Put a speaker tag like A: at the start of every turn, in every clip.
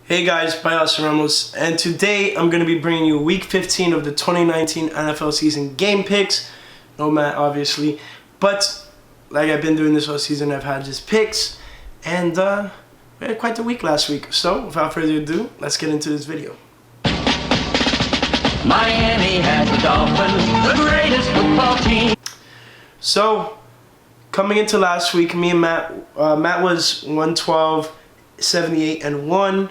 A: Hey guys, Patriots Ramos, and today I'm going to be bringing you Week 15 of the 2019 NFL season game picks. No Matt, obviously, but like I've been doing this whole season, I've had just picks, and we had quite the week last week. So without further ado, let's get into this video.
B: Miami has the Dolphins, the greatest football team.
A: So coming into last week, me and Matt was 112, 78 and 1.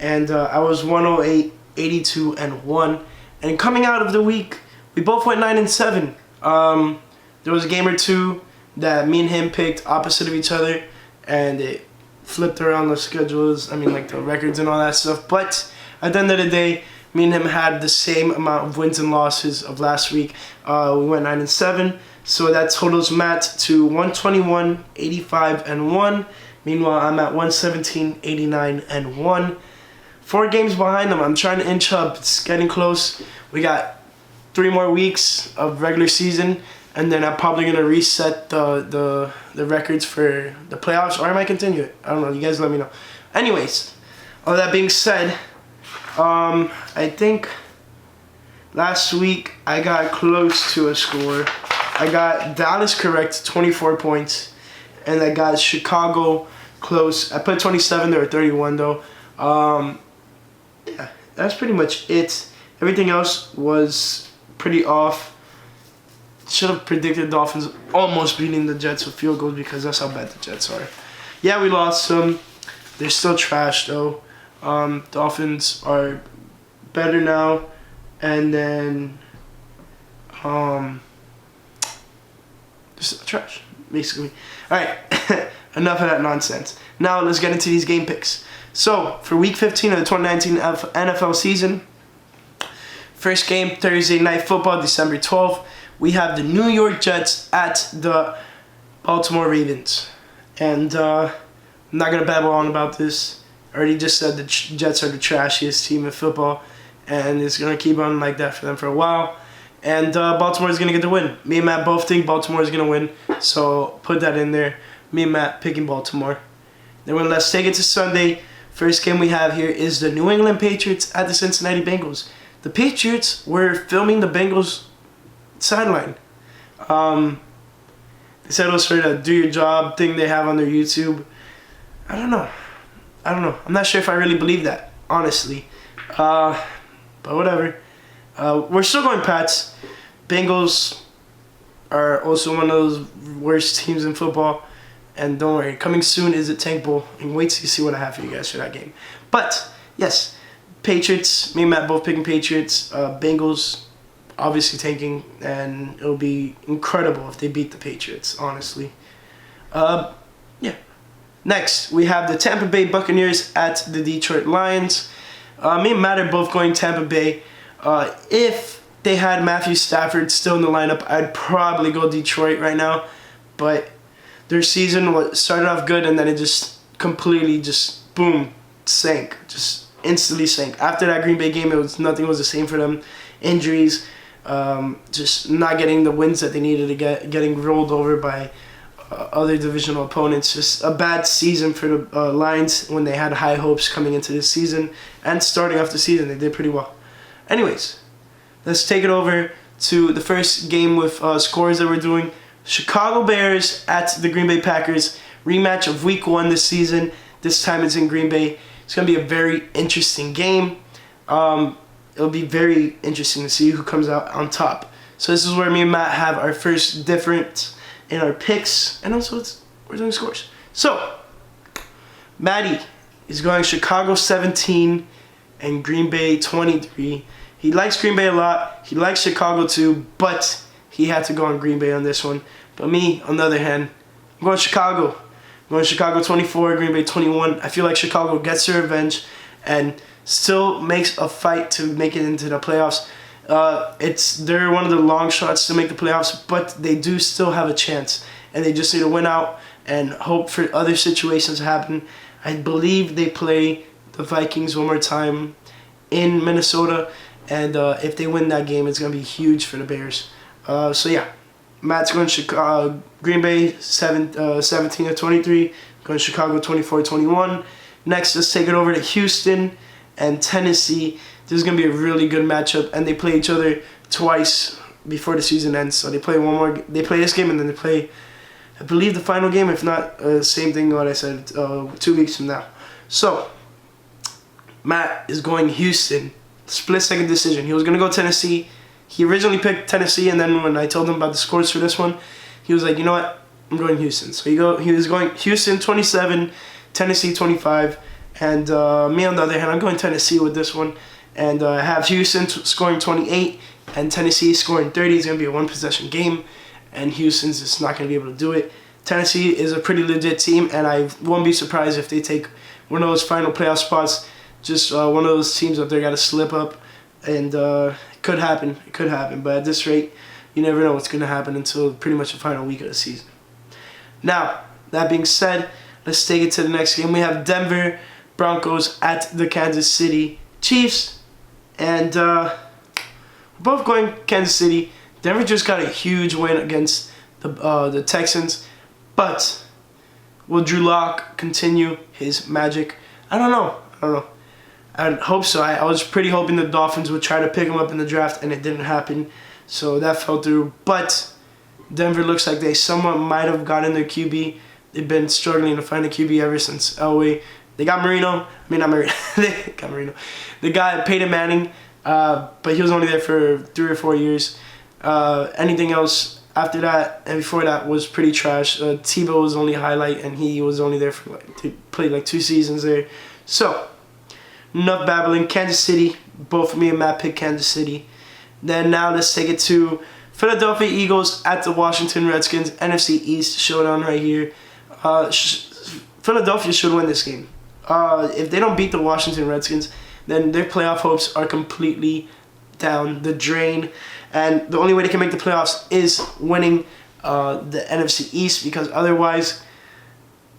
A: And I was 108, 82 and 1. And coming out of the week, we both went 9 and 7. There was a game or two that me and him picked opposite of each other, and it flipped around the schedules. I mean, like the records and all that stuff. But at the end of the day, me and him had the same amount of wins and losses of last week. We went 9 and 7. So that totals Matt to 121, 85 and 1. Meanwhile, I'm at 117, 89 and 1. 4 games behind them. I'm trying to inch up. It's getting close. We got 3 more weeks of regular season, and then I'm probably gonna reset the records for the playoffs, or I might continue it. I don't know. You guys let me know. Anyways, all that being said, I think last week I got close to a score. I got Dallas correct, 24 points, and I got Chicago close. I put 27. They were 31 though. Yeah, that's pretty much it. Everything else was pretty off. Should have predicted Dolphins almost beating the Jets with field goals because that's how bad the Jets are. Yeah, we lost some. They're still trash though. Dolphins are better now, and then they're still trash basically. All right, enough of that nonsense. Now let's get into these game picks. So, for Week 15 of the 2019 NFL season, first game, Thursday Night Football, December 12th, we have the New York Jets at the Baltimore Ravens. And I'm not going to babble on about this. I already just said the Jets are the trashiest team in football, and it's going to keep on like that for them for a while. And Baltimore is going to get the win. Me and Matt both think Baltimore is going to win, so put that in there. Me and Matt picking Baltimore. Then let's take it to Sunday. First game we have here is the New England Patriots at the Cincinnati Bengals. The Patriots were filming the Bengals sideline. They said it was for the do your job thing they have on their YouTube. I don't know. I'm not sure if I really believe that, honestly. But whatever. We're still going Pats. Bengals are also one of those worst teams in football. And don't worry, coming soon is a Tank Bowl. And wait till you see what I have for you guys for that game. But, yes, Patriots, me and Matt both picking Patriots. Bengals, obviously tanking. And it'll be incredible if they beat the Patriots, honestly. Yeah. Next, we have the Tampa Bay Buccaneers at the Detroit Lions. Me and Matt are both going Tampa Bay. If they had Matthew Stafford still in the lineup, I'd probably go Detroit right now. But their season started off good, and then it just completely boom, sank. Just instantly sank. After that Green Bay game, nothing was the same for them. Injuries, just not getting the wins that they needed to get, getting rolled over by other divisional opponents. Just a bad season for the Lions when they had high hopes coming into this season. And starting off the season, they did pretty well. Anyways, let's take it over to the first game with scores that we're doing. Chicago Bears at the Green Bay Packers. Rematch of Week 1 this season. This time it's in Green Bay. It's going to be a very interesting game. It'll be very interesting to see who comes out on top. So this is where me and Matt have our first difference in our picks. And also we're doing scores. So, Matty is going Chicago 17 and Green Bay 23. He likes Green Bay a lot. He likes Chicago too, but he had to go on Green Bay on this one. But me, on the other hand, I'm going Chicago. I'm going Chicago 24, Green Bay 21. I feel like Chicago gets their revenge and still makes a fight to make it into the playoffs. They're one of the long shots to make the playoffs, but they do still have a chance. And they just need to win out and hope for other situations to happen. I believe they play the Vikings one more time in Minnesota. And if they win that game, it's going to be huge for the Bears. So yeah, Matt's going Green Bay 17-23, going Chicago 24-21. Next, let's take it over to Houston and Tennessee. This is going to be a really good matchup, and they play each other twice before the season ends. So they play they play this game, and then they play, I believe, the final game. If not, same thing what I said 2 weeks from now. So Matt is going Houston. Split second decision. He was going to go Tennessee. He originally picked Tennessee, and then when I told him about the scores for this one, he was like, you know what? I'm going Houston. So he was going Houston 27, Tennessee 25, and me on the other hand, I'm going Tennessee with this one, and I have Houston scoring 28 and Tennessee scoring 30. It's going to be a one-possession game, and Houston's just not going to be able to do it. Tennessee is a pretty legit team, and I won't be surprised if they take one of those final playoff spots. Just one of those teams that they got to slip up, and it could happen. It could happen, but at this rate, you never know what's going to happen until pretty much the final week of the season. Now, that being said, let's take it to the next game. We have Denver Broncos at the Kansas City Chiefs, and we're both going Kansas City. Denver just got a huge win against the Texans, but will Drew Lock continue his magic? I don't know. I hope so. I was pretty hoping the Dolphins would try to pick him up in the draft, and it didn't happen, so that fell through. But Denver looks like they somewhat might have gotten their QB. They've been struggling to find a QB ever since Elway. They got Marino. Not Marino. They got Marino. They got Peyton Manning, but he was only there for 3 or 4 years. Anything else after that and before that was pretty trash. Tebow was only a highlight, and he was only there for played 2 seasons there. So, enough babbling. Kansas City. Both me and Matt picked Kansas City. Then now let's take it to Philadelphia Eagles at the Washington Redskins. NFC East showdown right here. Philadelphia should win this game. If they don't beat the Washington Redskins, then their playoff hopes are completely down the drain. And the only way they can make the playoffs is winning the NFC East, because otherwise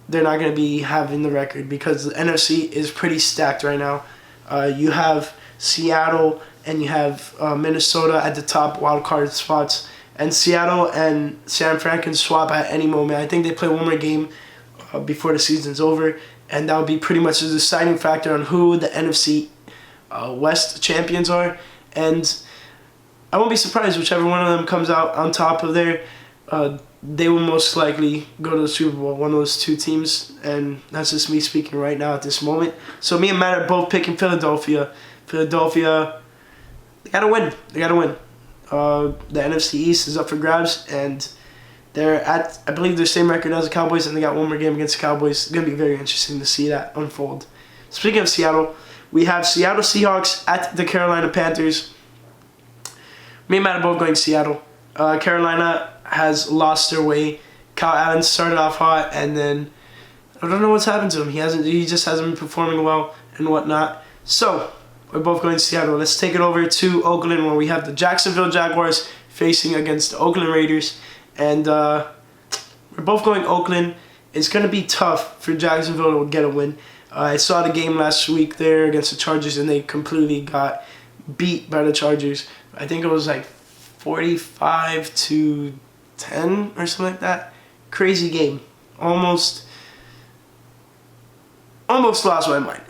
A: they're not going to be having the record, because the NFC is pretty stacked right now. You have Seattle and you have Minnesota at the top wild card spots, and Seattle and San Fran can swap at any moment. I think they play one more game before the season's over, and that will be pretty much the deciding factor on who the NFC West champions are. And I won't be surprised whichever one of them comes out on top of there. They will most likely go to the Super Bowl, one of those 2 teams, and that's just me speaking right now at this moment. So me and Matt are both picking Philadelphia. Philadelphia, they gotta win. The NFC East is up for grabs, and they're at, I believe, the same record as the Cowboys, and they got one more game against the Cowboys. It's gonna be very interesting to see that unfold. Speaking of Seattle, we have Seattle Seahawks at the Carolina Panthers. Me and Matt are both going Seattle. Carolina has lost their way. Kyle Allen started off hot, and then I don't know what's happened to him. He just hasn't been performing well and whatnot. So we're both going to Seattle. Let's take it over to Oakland, where we have the Jacksonville Jaguars facing against the Oakland Raiders, and we're both going Oakland. It's gonna be tough for Jacksonville to get a win. I saw the game last week there against the Chargers, and they completely got beat by the Chargers. I think it was like 45-10 or something like that. Crazy game. Almost lost my mind.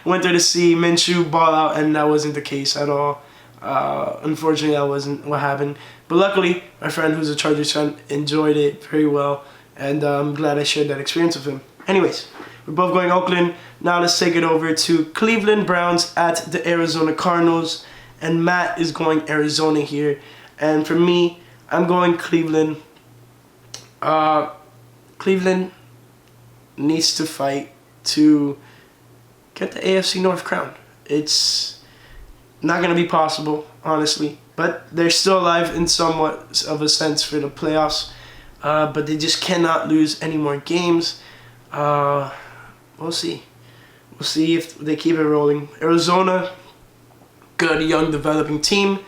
A: Went there to see Minshew ball out, and that wasn't the case at all. Unfortunately, that wasn't what happened. But luckily, my friend who's a Chargers fan enjoyed it very well, and I'm glad I shared that experience with him. Anyways, we're both going Oakland. Now let's take it over to Cleveland Browns at the Arizona Cardinals. And Matt is going Arizona here. And for me, I'm going Cleveland. Cleveland needs to fight to get the AFC North crown. It's not going to be possible, honestly. But they're still alive in somewhat of a sense for the playoffs. But they just cannot lose any more games. We'll see. We'll see if they keep it rolling. Arizona, good young developing team.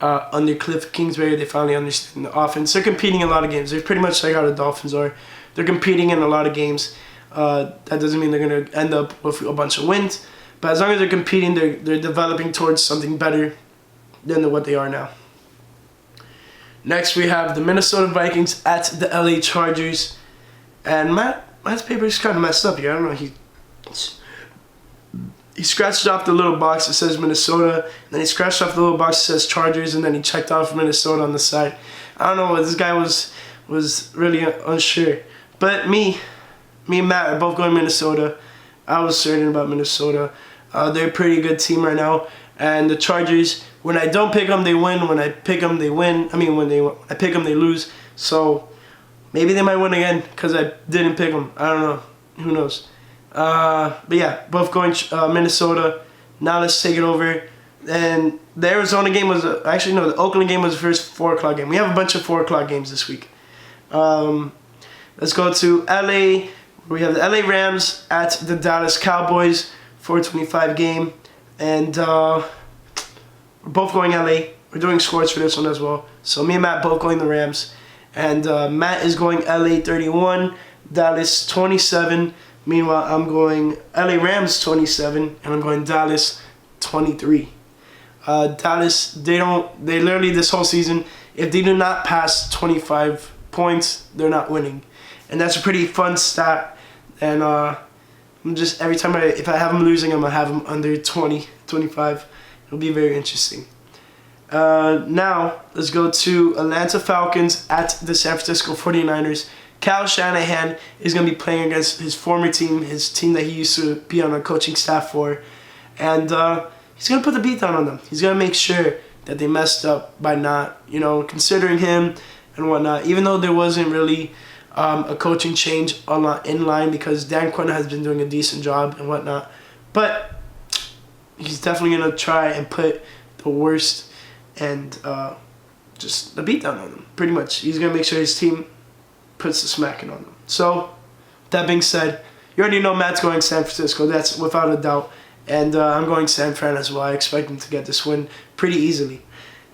A: Under Cliff Kingsbury, they finally understand the offense. They're competing in a lot of games. They're pretty much like how the Dolphins are. They're competing in a lot of games. That doesn't mean they're going to end up with a bunch of wins. But as long as they're competing, they're developing towards something better than what they are now. Next, we have the Minnesota Vikings at the LA Chargers. And Matt's paper is kind of messed up here. I don't know. He He scratched off the little box that says Minnesota, and then he scratched off the little box that says Chargers, and then he checked off Minnesota on the side. I don't know, this guy was really unsure. But me and Matt are both going Minnesota. I was certain about Minnesota. They're a pretty good team right now. And the Chargers, when I don't pick them, they win. When I pick them, they win. I mean, when I pick them, they lose. So maybe they might win again because I didn't pick them. I don't know. Who knows? But yeah, both going Minnesota. Now let's take it over. And the Arizona game was the Oakland game was the first 4 o'clock game. We have a bunch of 4 o'clock games this week. Let's go to LA. We have the LA Rams at the Dallas Cowboys, 4:25 game, and we're both going LA. We're doing scores for this one as well. So me and Matt both going the Rams, and Matt is going LA 31, Dallas 27. Meanwhile, I'm going LA Rams 27, and I'm going Dallas 23. Dallas, they literally this whole season, if they do not pass 25 points, they're not winning. And that's a pretty fun stat. And I'm just, every time if I have them losing, I'm going to have them under 20, 25. It'll be very interesting. Now, let's go to Atlanta Falcons at the San Francisco 49ers. Kyle Shanahan is going to be playing against his former team, his team that he used to be on a coaching staff for. And he's going to put the beat down on them. He's going to make sure that they messed up by not, considering him and whatnot. Even though there wasn't really a coaching change in line because Dan Quinn has been doing a decent job and whatnot. But he's definitely going to try and put the worst and just the beat down on them, pretty much. He's going to make sure his team puts the smacking on them. So, that being said, you already know Matt's going San Francisco. That's without a doubt. And I'm going San Fran as well. I expect him to get this win pretty easily.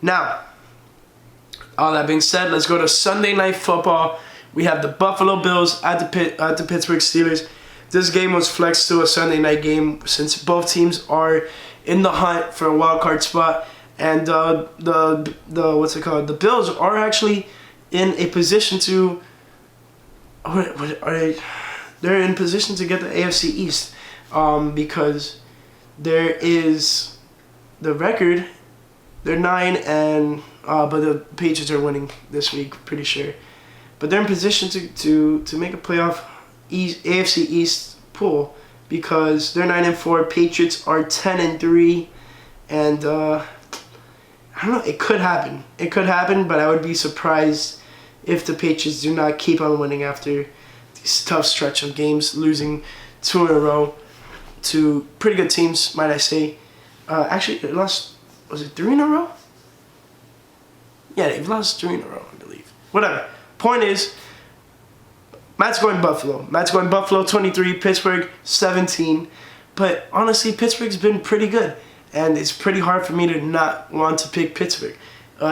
A: Now, all that being said, let's go to Sunday Night Football. We have the Buffalo Bills at the Pittsburgh Steelers. This game was flexed to a Sunday night game since both teams are in the hunt for a wild card spot. And the Bills are actually in a position to... They're in position to get the AFC East because there is the record. They're 9 and but the Patriots are winning this week, pretty sure. But they're in position to make a playoff AFC East pool because they're 9 and 4. Patriots are 10 and 3, and I don't know. It could happen. It could happen, but I would be surprised if the Patriots do not keep on winning after this tough stretch of games, losing 2 in a row to pretty good teams, might I say. Actually, they lost, was it 3 in a row? Yeah, they've lost 3 in a row, I believe. Whatever. Point is, Matt's going Buffalo. Matt's going Buffalo 23, Pittsburgh 17. But honestly, Pittsburgh's been pretty good. And it's pretty hard for me to not want to pick Pittsburgh.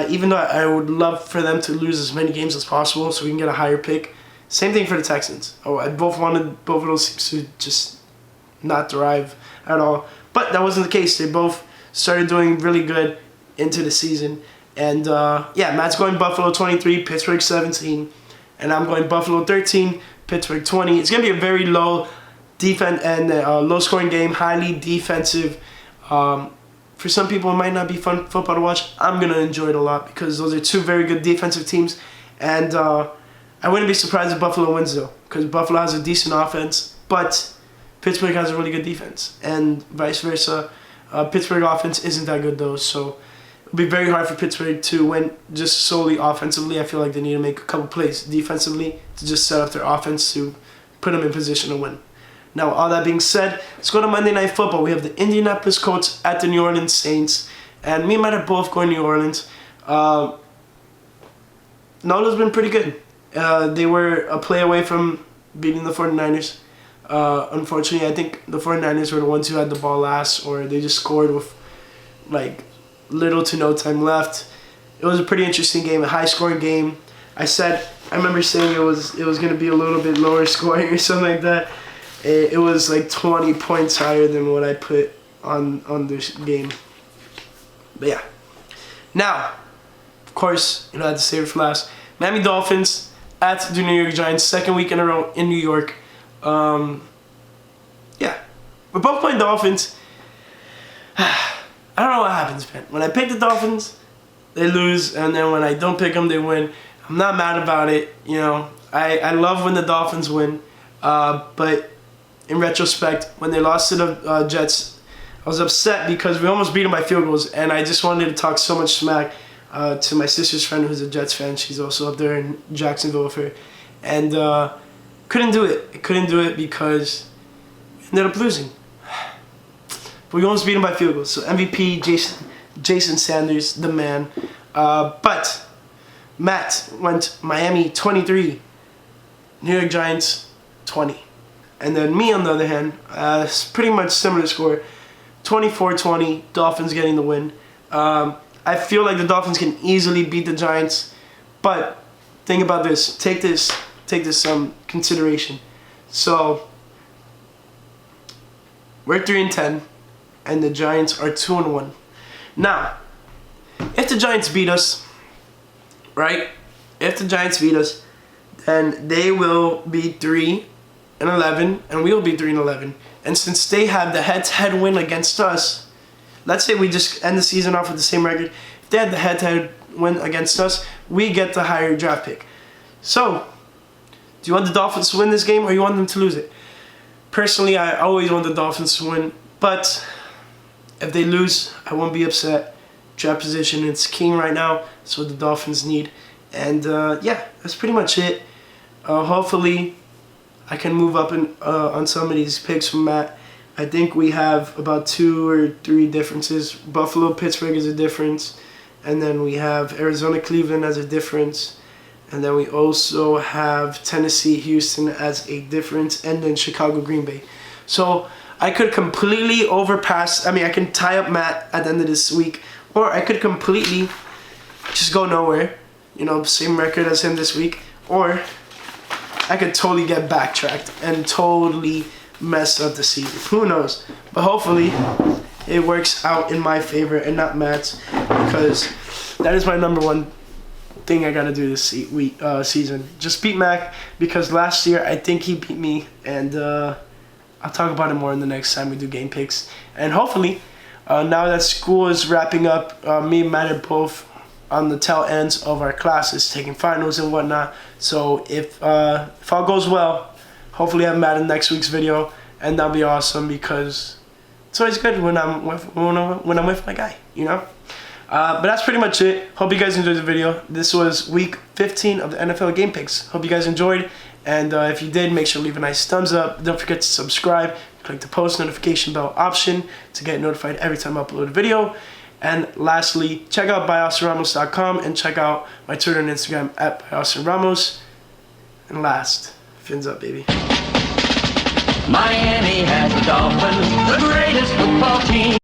A: Even though I would love for them to lose as many games as possible so we can get a higher pick. Same thing for the Texans. I both wanted both of those teams to just not thrive at all. But that wasn't the case. They both started doing really good into the season. And yeah, Matt's going Buffalo 23, Pittsburgh 17. And I'm going Buffalo 13, Pittsburgh 20. It's going to be a very low defense and low scoring game, highly defensive. For some people, it might not be fun football to watch. I'm going to enjoy it a lot because those are 2 very good defensive teams. And I wouldn't be surprised if Buffalo wins, though, because Buffalo has a decent offense, but Pittsburgh has a really good defense, and vice versa. Pittsburgh offense isn't that good, though, so it'll be very hard for Pittsburgh to win just solely offensively. I feel like they need to make a couple plays defensively to just set up their offense to put them in position to win. Now, all that being said, let's go to Monday Night Football. We have the Indianapolis Colts at the New Orleans Saints, and me and Matt are both going New Orleans. Nola's been pretty good. They were a play away from beating the 49ers. Unfortunately, I think the 49ers were the ones who had the ball last, or they just scored with like little to no time left. It was a pretty interesting game, a high-scoring game. I remember saying it was going to be a little bit lower scoring or something like that. It was like 20 points higher than what I put on this game. But yeah. Now, of course, I had to save it for last. Miami Dolphins at the New York Giants, second week in a row in New York. Yeah, we're both playing Dolphins. I don't know what happens, man. When I pick the Dolphins, they lose, and then when I don't pick them, they win. I'm not mad about it, you know. I love when the Dolphins win, but in retrospect, when they lost to the Jets, I was upset because we almost beat them by field goals, and I just wanted to talk so much smack to my sister's friend who's a Jets fan. She's also up there in Jacksonville with her, and couldn't do it. I couldn't do it because we ended up losing. But we almost beat them by field goals. So MVP, Jason Sanders, the man. But Matt went Miami 23, New York Giants 20. And then me, on the other hand, pretty much similar score, 24-20, Dolphins getting the win. I feel like the Dolphins can easily beat the Giants, but think about this. Take this consideration. So we're 3-10, and the Giants are 2-1. Now, if the Giants beat us, right? If the Giants beat us, then they will be 3-11, and we'll be 3-11. And since they have the head-to-head win against us, let's say we just end the season off with the same record. If they had the head-to-head win against us, we get the higher draft pick. So, do you want the Dolphins to win this game, or you want them to lose it? Personally, I always want the Dolphins to win, but if they lose, I won't be upset. Draft position is king right now. That's what the Dolphins need. And yeah, that's pretty much it. Hopefully, I can move up on some of these picks from Matt. I think we have about 2 or 3 differences. Buffalo, Pittsburgh is a difference. And then we have Arizona, Cleveland as a difference. And then we also have Tennessee, Houston as a difference. And then Chicago, Green Bay. So I could completely overpass. I mean, I can tie up Matt at the end of this week. Or I could completely just go nowhere. You know, same record as him this week. Or I could totally get backtracked and totally mess up the season. Who knows? But hopefully it works out in my favor and not Matt's, because that is my number one thing I gotta do this season. Just beat Mac, because last year I think he beat me, and I'll talk about it more in the next time we do game picks. And hopefully, now that school is wrapping up, me and Matt are both on the tail ends of our classes, taking finals and whatnot. So if all goes well, hopefully I have Matt in next week's video, and that'll be awesome, because it's always good when I'm with my guy, you know. But that's pretty much it. Hope you guys enjoyed the video. This was week 15 of the NFL game picks. Hope you guys enjoyed, and if you did, make sure to leave a nice thumbs up. Don't forget to subscribe. Click the post notification bell option to get notified every time I upload a video. And lastly, check out byaustinramos.com and check out my Twitter and Instagram at byaustinramos. And last, fins up, baby.
B: Miami has the Dolphins, the greatest football team.